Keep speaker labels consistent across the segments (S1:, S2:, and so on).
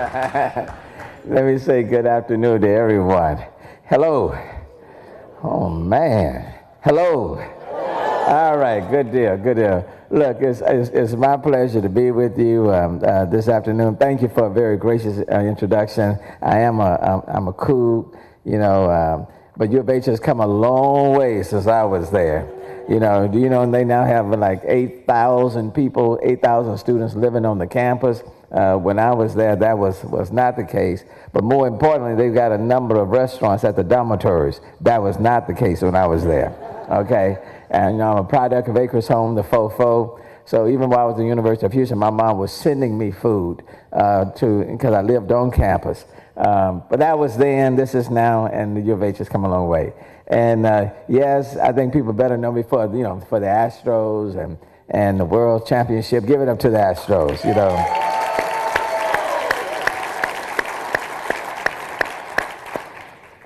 S1: Let me say good afternoon to everyone. Hello. Oh, man. Hello. All right, good deal, good deal. Look, it's my pleasure to be with you this afternoon. Thank you for a very gracious introduction. I'm a cool, but U of H has come a long way since I was there. Do you know they now have like 8,000 people, 8,000 students living on the campus? When I was there, that was not the case. But more importantly, they've got a number of restaurants at the dormitories. That was not the case when I was there. Okay? And I'm a product of Acres Home, the FOFO. So even while I was at the University of Houston, my mom was sending me food because I lived on campus. But that was then, this is now, and the U of H has come a long way. And yes, I think people better know me for the Astros and the World Championship. Give it up to the Astros,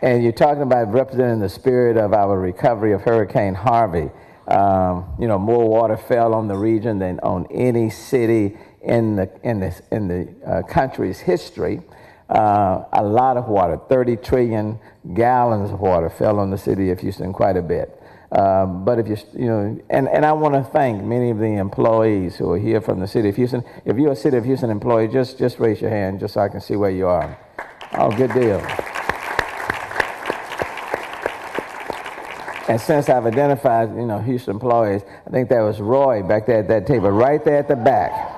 S1: And you're talking about representing the spirit of our recovery of Hurricane Harvey. More water fell on the region than on any city in the country's history. A lot of water, 30 trillion gallons of water fell on the city of Houston, quite a bit. But if and I want to thank many of the employees who are here from the city of Houston. If you're a city of Houston employee, just raise your hand just so I can see where you are. Oh, good deal. And since I've identified, Houston employees, I think that was Roy back there at that table, right there at the back.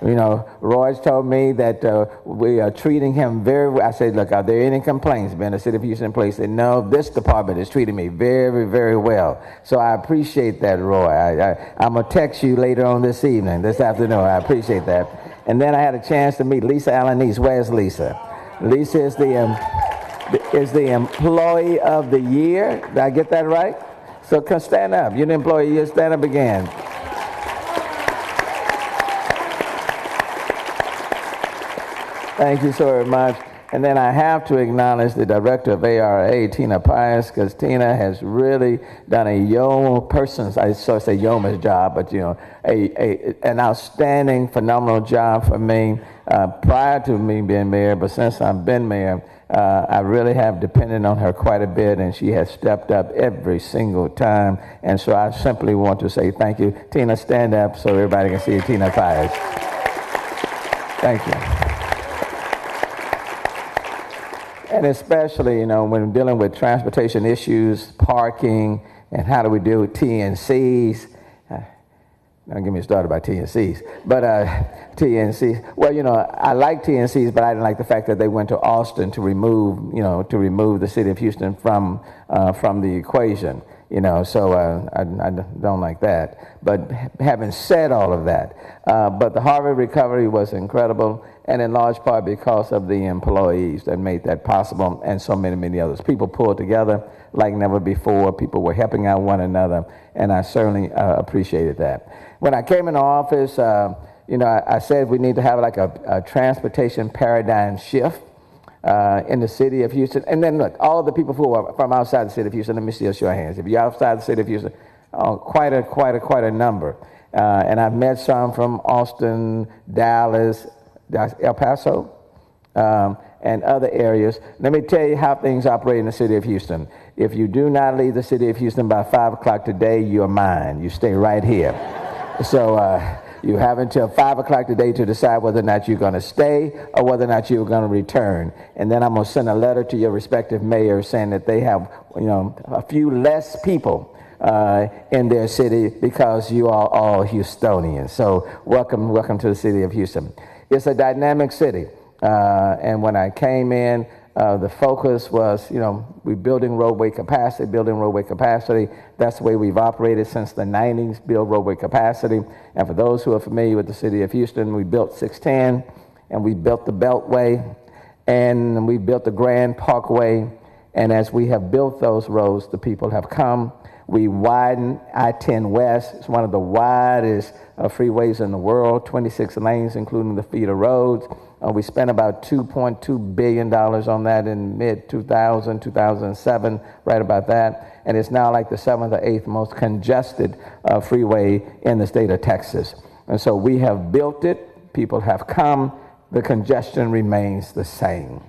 S1: Roy's told me that we are treating him very well. I said, look, are there any complaints? Being a city of Houston employee, said, no, this department is treating me very, very well. So I appreciate that, Roy. I'm going to text you later on this afternoon. I appreciate that. And then I had a chance to meet Lisa Alanis. Where's Lisa? Lisa is the Employee of the Year. Did I get that right? So come stand up. You're the Employee of the Year. Stand up again. Thank you so very much. And then I have to acknowledge the director of ARA, Tina Pius, because Tina has really done a yeoman's job, but an outstanding, phenomenal job for me prior to me being mayor. But since I've been mayor, I really have depended on her quite a bit, and she has stepped up every single time. And so I simply want to say thank you. Tina, stand up so everybody can see Tina Pius. Thank you. And especially, when dealing with transportation issues, parking, and how do we deal with TNCs. Don't get me started about TNCs. But TNCs, well, I like TNCs, but I didn't like the fact that they went to Austin to remove the city of Houston from the equation. So I don't like that. But having said all of that, but the Harvey recovery was incredible, and in large part because of the employees that made that possible, and so many, many others. People pulled together like never before. People were helping out one another, and I certainly appreciated that. When I came into office, I said we need to have like a transportation paradigm shift in the city of Houston. And then look, all the people who are from outside the city of Houston, let me see a show of hands. If you're outside the city of Houston, quite a number. And I've met some from Austin, Dallas, El Paso, and other areas. Let me tell you how things operate in the city of Houston. If you do not leave the city of Houston by 5 o'clock today, you're mine. You stay right here. So you have until 5 o'clock today to decide whether or not you're going to stay or whether or not you're going to return. And then I'm going to send a letter to your respective mayors saying that they have, a few less people in their city because you are all Houstonians. So welcome to the city of Houston. It's a dynamic city. And when I came in, the focus was, we're building roadway capacity. That's the way we've operated since the 90s, build roadway capacity. And for those who are familiar with the city of Houston, we built 610, and we built the Beltway, and we built the Grand Parkway. And as we have built those roads, the people have come. We widened I-10 West. It's one of the widest freeways in the world, 26 lanes, including the feeder roads. We spent about $2.2 billion on that in mid-2000, 2007, right about that. And it's now like the 7th or 8th most congested freeway in the state of Texas. And so we have built it. People have come. the congestion remains the same,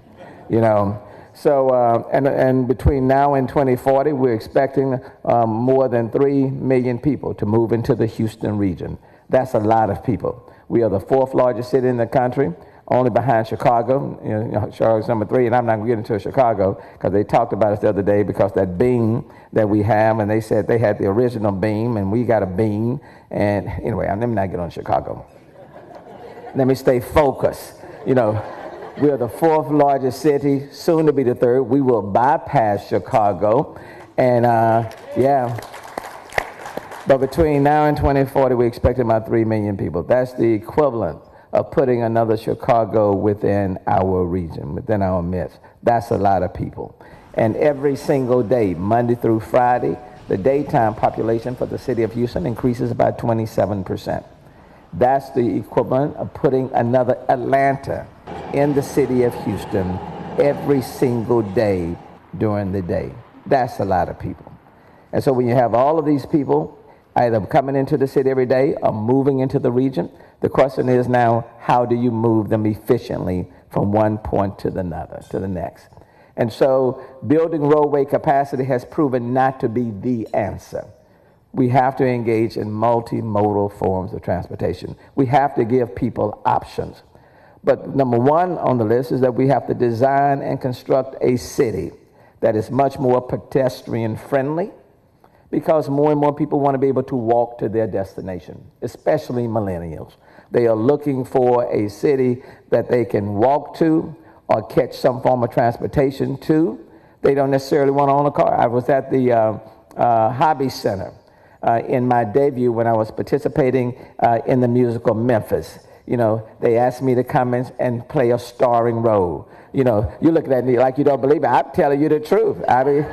S1: you know. So, and between now and 2040, we're expecting more than 3 million people to move into the Houston region. That's a lot of people. We are the 4th largest city in the country, only behind Chicago. You know, Chicago's number 3, and I'm not going to get into Chicago because they talked about us the other day because that beam that we have, and they said they had the original beam, and we got a beam. And anyway, let me not get on Chicago. Let me stay focused. You know, we are the 4th largest city, soon to be the 3rd. We will bypass Chicago. And yeah, but between now and 2040, we expect about 3 million people. That's the equivalent of putting another Chicago within our region, within our midst. That's a lot of people. And every single day, Monday through Friday, the daytime population for the city of Houston increases by 27%. That's the equivalent of putting another Atlanta in the city of Houston every single day during the day. That's a lot of people. And so when you have all of these people either coming into the city every day or moving into the region, the question is now, how do you move them efficiently from one point to the next? And so building roadway capacity has proven not to be the answer. We have to engage in multimodal forms of transportation. We have to give people options. But number one on the list is that we have to design and construct a city that is much more pedestrian friendly, because more and more people want to be able to walk to their destination, especially millennials. They are looking for a city that they can walk to or catch some form of transportation to. They don't necessarily want to own a car. I was at the Hobby Center in my debut when I was participating in the musical Memphis. You know, they asked me to come in and play a starring role. You know, you're looking at me like you don't believe it. I'm telling you the truth. I mean,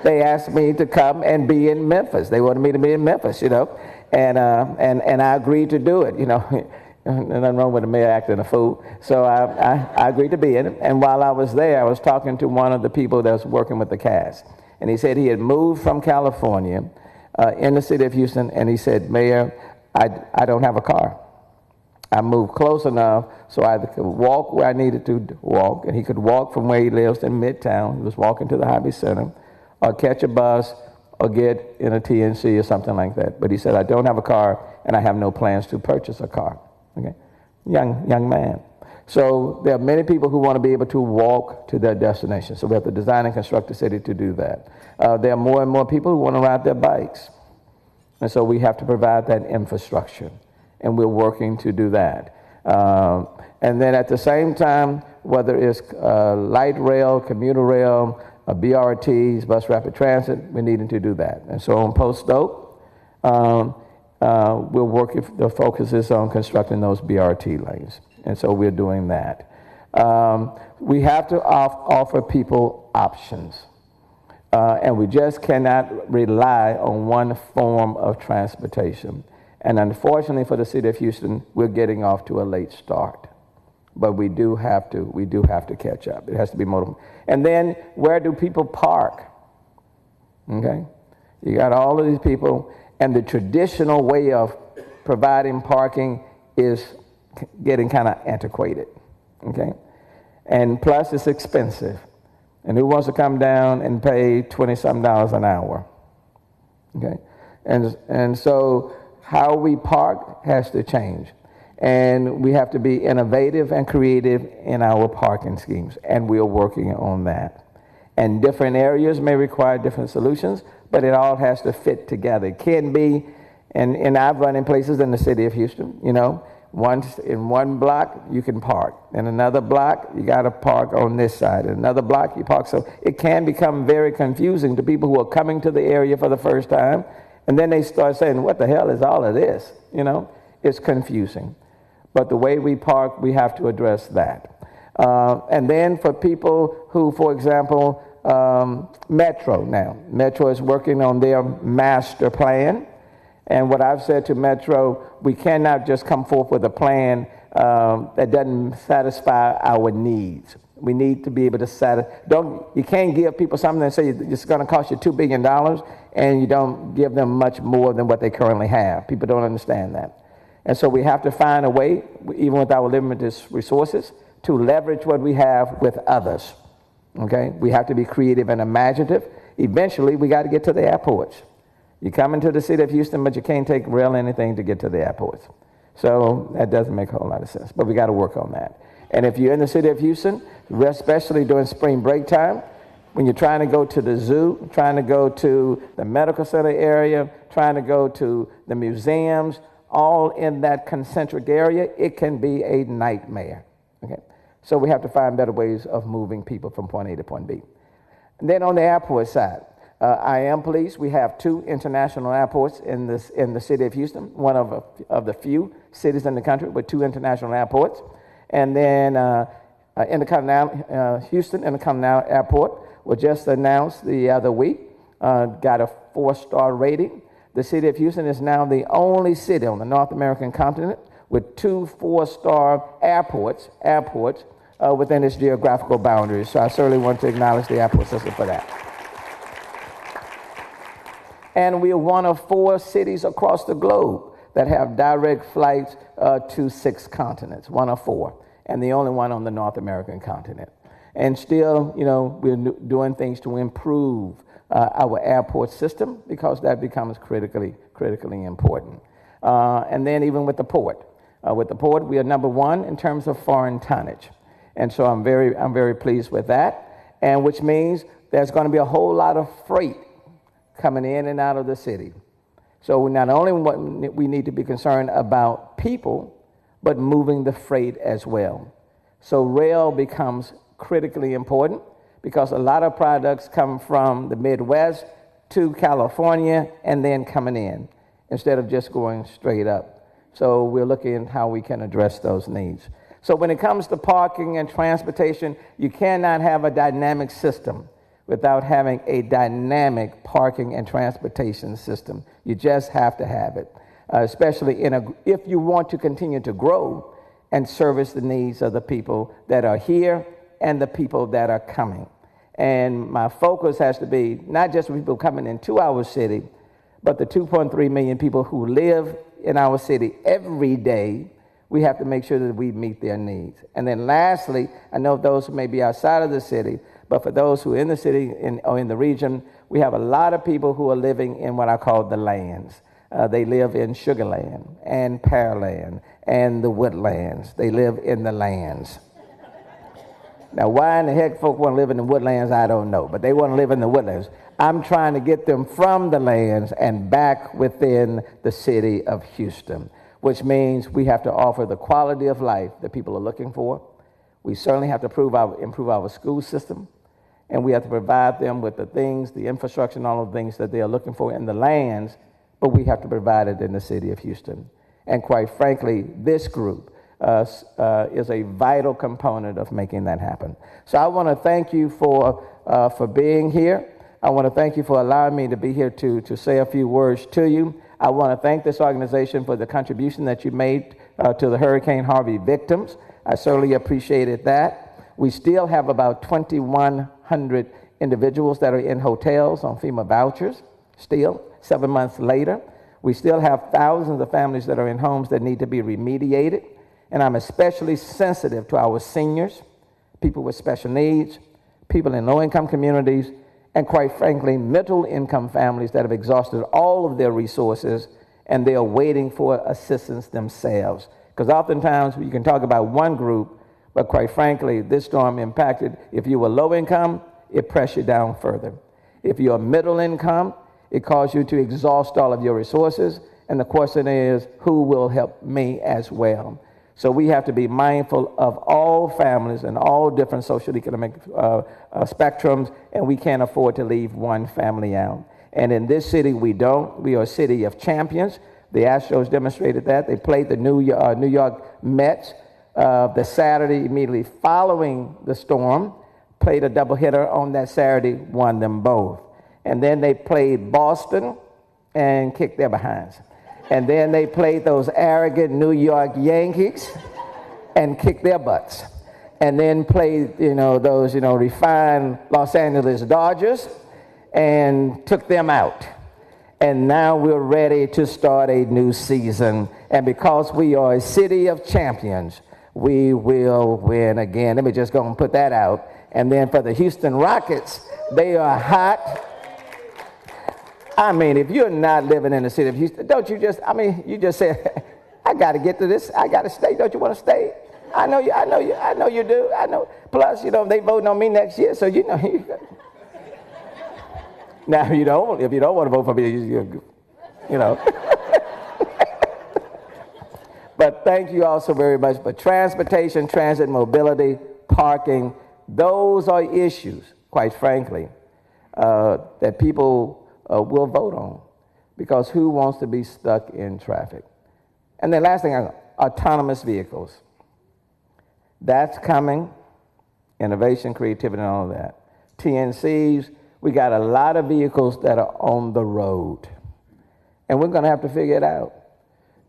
S1: they asked me to come and be in Memphis. They wanted me to be in Memphis, you know, and I agreed to do it, you know. Nothing wrong with a mayor acting a fool. So I agreed to be in it. And while I was there, I was talking to one of the people that was working with the cast. And he said he had moved from California in the city of Houston, and he said, Mayor, I don't have a car. I moved close enough so I could walk where I needed to walk, and he could walk from where he lives in Midtown. He was walking to the Hobby Center, or catch a bus, or get in a TNC or something like that. But he said, I don't have a car, and I have no plans to purchase a car. Okay, young man. So there are many people who want to be able to walk to their destination. So we have to design and construct a city to do that. There are more and more people who want to ride their bikes. And so we have to provide that infrastructure. And we're working to do that. And then at the same time, whether it's light rail, commuter rail, BRTs, bus rapid transit, we're needing to do that. And so on Post Oak, we're working, the focus is on constructing those BRT lanes. And so we're doing that. We have to offer people options. And we just cannot rely on one form of transportation. And unfortunately for the city of Houston, we're getting off to a late start. But we do have to catch up. It has to be modal. And then where do people park? Okay? You got all of these people, and the traditional way of providing parking is getting kind of antiquated. Okay? And plus it's expensive. And who wants to come down and pay $20-something an hour? Okay? And so how we park has to change. And we have to be innovative and creative in our parking schemes, and we're working on that. And different areas may require different solutions, but it all has to fit together. It can be, and I've run in places in the city of Houston, you know, in one block you can park. In another block you got to park on this side. In another block you park. So it can become very confusing to people who are coming to the area for the first time. And then they start saying, what the hell is all of this? You know, it's confusing. But the way we park, we have to address that. And then for people who, for example, Metro now. Metro is working on their master plan. And what I've said to Metro, we cannot just come forth with a plan that doesn't satisfy our needs. We need to be able to you can't give people something and say it's going to cost you $2 billion and you don't give them much more than what they currently have. People don't understand that. And so we have to find a way, even with our limited resources, to leverage what we have with others. Okay? We have to be creative and imaginative. Eventually, we got to get to the airports. You come into the city of Houston, but you can't take rail anything to get to the airports. So that doesn't make a whole lot of sense, but we got to work on that. And if you're in the city of Houston, especially during spring break time, when you're trying to go to the zoo, trying to go to the medical center area, trying to go to the museums, all in that concentric area, it can be a nightmare. Okay? So we have to find better ways of moving people from point A to point B. And then on the airport side, I am pleased. We have 2 international airports in the city of Houston, one of the few cities in the country with 2 international airports. And then Houston Intercontinental Airport was just announced the other week, got a 4-star rating. The city of Houston is now the only city on the North American continent with 2 4-star airports within its geographical boundaries. So I certainly want to acknowledge the airport system for that. And we are one of 4 cities across the globe that have direct flights to 6 continents, one of 4, and the only one on the North American continent. And still, we're doing things to improve our airport system because that becomes critically important. And then even with the port. We are number 1 in terms of foreign tonnage. And so I'm very pleased with that, and which means there's going to be a whole lot of freight coming in and out of the city. So not only we need to be concerned about people, but moving the freight as well. So rail becomes critically important because a lot of products come from the Midwest to California and then coming in instead of just going straight up. So we're looking at how we can address those needs. So when it comes to parking and transportation, you cannot have a dynamic system without having a dynamic parking and transportation system. You just have to have it, especially if you want to continue to grow and service the needs of the people that are here and the people that are coming. And my focus has to be not just people coming into our city, but the 2.3 million people who live in our city every day. We have to make sure that we meet their needs. And then lastly, I know those who may be outside of the city, but for those who are in the city or in the region, we have a lot of people who are living in what I call the lands. They live in Sugarland and Pearland and the Woodlands. They live in the lands. Now, why in the heck folk want to live in the woodlands, I don't know, but they want to live in the woodlands. I'm trying to get them from the lands and back within the city of Houston, which means we have to offer the quality of life that people are looking for. We certainly have to improve our school system, and we have to provide them with the things, the infrastructure and all of the things that they are looking for in the lands, but we have to provide it in the city of Houston. And quite frankly, this group is a vital component of making that happen. So I want to thank you for being here. I want to thank you for allowing me to be here to say a few words to you. I want to thank this organization for the contribution that you made to the Hurricane Harvey victims. I certainly appreciated that. We still have about 2,100 individuals that are in hotels on FEMA vouchers, still, 7 months later. We still have thousands of families that are in homes that need to be remediated. And I'm especially sensitive to our seniors, people with special needs, people in low-income communities, and quite frankly, middle-income families that have exhausted all of their resources and they are waiting for assistance themselves. Because oftentimes you can talk about one group, but quite frankly, this storm impacted, if you were low income, it pressed you down further. If you're middle income, it caused you to exhaust all of your resources. And the question is, who will help me as well? So we have to be mindful of all families and all different socioeconomic spectrums, and we can't afford to leave one family out. And in this city, we don't. We are a city of champions. The Astros demonstrated that. They played the New York Mets the Saturday immediately following the storm, played a doubleheader on that Saturday, won them both. And then they played Boston and kicked their behinds. And then they played those arrogant New York Yankees and kicked their butts. And then played, those, refined Los Angeles Dodgers and took them out. And now we're ready to start a new season. And because we are a city of champions, we will win again. Let me just go and put that out. And then for the Houston Rockets, they are hot. I mean, if you're not living in the city of Houston, don't you just, you just say, I got to get to this. I got to stay. Don't you want to stay? I know you do. I know. Plus, they voting on me next year, so you know. Now, if you don't want to vote for me, you know. But thank you all so very much. But transportation, transit, mobility, parking, those are issues, quite frankly, that people will vote on, because who wants to be stuck in traffic? And then last thing, autonomous vehicles. That's coming, innovation, creativity, and all of that. TNCs, we got a lot of vehicles that are on the road. And we're going to have to figure it out,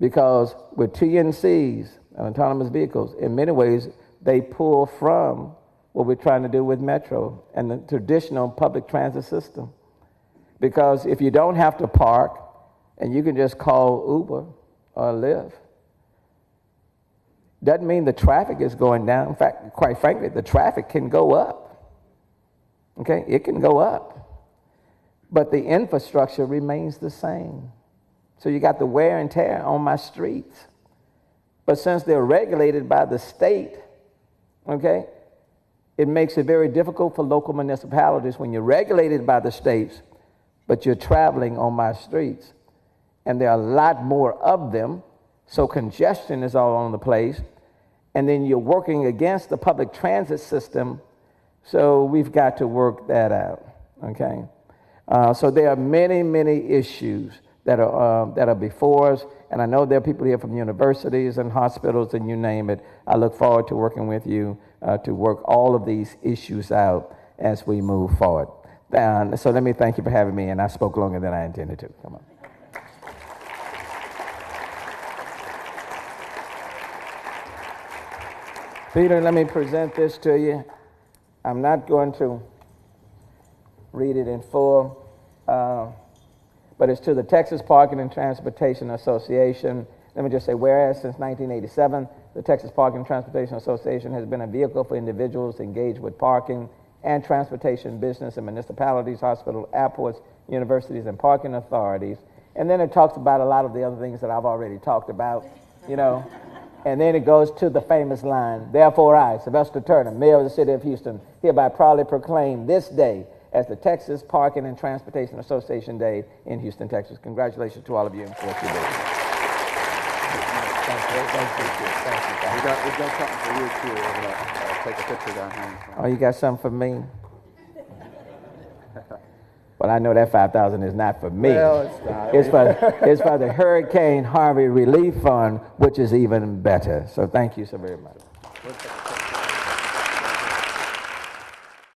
S1: because with TNCs, autonomous vehicles, in many ways, they pull from what we're trying to do with Metro and the traditional public transit system. Because if you don't have to park and you can just call Uber or Lyft, doesn't mean the traffic is going down. In fact, quite frankly, the traffic can go up. Okay, it can go up. But the infrastructure remains the same. So you got the wear and tear on my streets. But since they're regulated by the state, okay, it makes it very difficult for local municipalities when you're regulated by the states, but you're traveling on my streets. And there are a lot more of them, so congestion is all on the place. And then you're working against the public transit system, so we've got to work that out, okay? So there are many, many issues that are before us, and I know there are people here from universities and hospitals and you name it. I look forward to working with you to work all of these issues out as we move forward. So let me thank you for having me, and I spoke longer than I intended to. Come on. Peter, let me present this to you. I'm not going to read it in full, but it's to the Texas Parking and Transportation Association. Let me just say, whereas since 1987, the Texas Parking and Transportation Association has been a vehicle for individuals engaged with parking and transportation business in municipalities, hospitals, airports, universities, and parking authorities. And then it talks about a lot of the other things that I've already talked about, And then it goes to the famous line, therefore I, Sylvester Turner, Mayor of the City of Houston, hereby proudly proclaim this day as the Texas Parking and Transportation Association Day in Houston, Texas. Congratulations to all of you for what you did.
S2: We got something for you too. Take a picture down here.
S1: Oh, you got something for me? Well, I know that $5,000 is not for me.
S2: Well, it's not.
S1: It's for the Hurricane Harvey Relief Fund, which is even better. So thank you so very much.